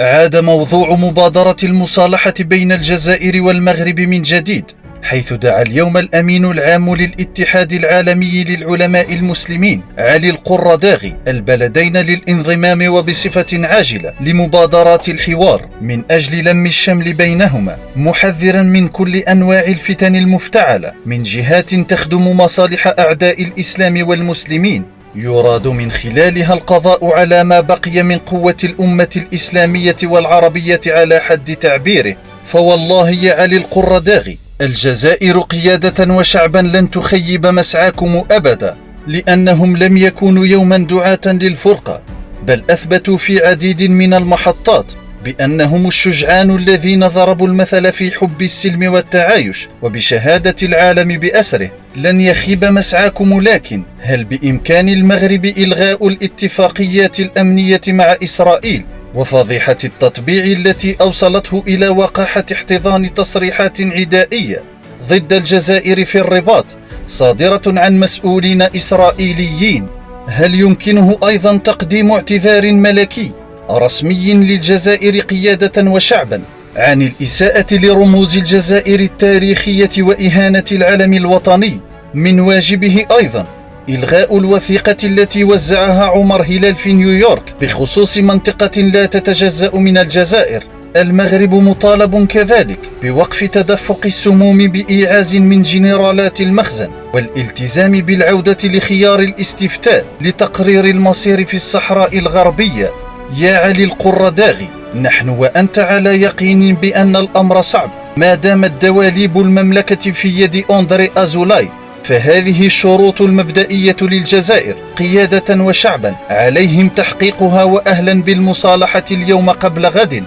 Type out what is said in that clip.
عاد موضوع مبادرة المصالحة بين الجزائر والمغرب من جديد، حيث دعا اليوم الأمين العام للاتحاد العالمي للعلماء المسلمين علي القرداغي البلدين للانضمام وبصفة عاجلة لمبادرات الحوار من أجل لم الشمل بينهما، محذرا من كل أنواع الفتن المفتعلة من جهات تخدم مصالح أعداء الإسلام والمسلمين، يراد من خلالها القضاء على ما بقي من قوة الأمة الإسلامية والعربية على حد تعبيره. فوالله يا علي القرداغي، الجزائر قيادة وشعبا لن تخيب مسعاكم أبدا، لأنهم لم يكونوا يوما دعاة للفرقة، بل أثبتوا في عديد من المحطات بأنهم الشجعان الذين ضربوا المثل في حب السلم والتعايش، وبشهادة العالم بأسره لن يخيب مسعاكم. لكن هل بإمكان المغرب إلغاء الاتفاقيات الأمنية مع إسرائيل وفضيحة التطبيع التي أوصلته إلى وقاحة احتضان تصريحات عدائية ضد الجزائر في الرباط صادرة عن مسؤولين إسرائيليين؟ هل يمكنه أيضا تقديم اعتذار ملكي رسمي للجزائر قيادة وشعبا عن الإساءة لرموز الجزائر التاريخية وإهانة العلم الوطني؟ من واجبه أيضا إلغاء الوثيقة التي وزعها عمر هلال في نيويورك بخصوص منطقة لا تتجزأ من الجزائر. المغرب مطالب كذلك بوقف تدفق السموم بإيعاز من جنرالات المخزن، والالتزام بالعودة لخيار الاستفتاء لتقرير المصير في الصحراء الغربية. يا علي القرداغي، نحن وأنت على يقين بأن الأمر صعب ما دامت دواليب المملكة في يد أندري أزولاي، فهذه الشروط المبدئية للجزائر قيادة وشعبا عليهم تحقيقها، وأهلا بالمصالحة اليوم قبل غد.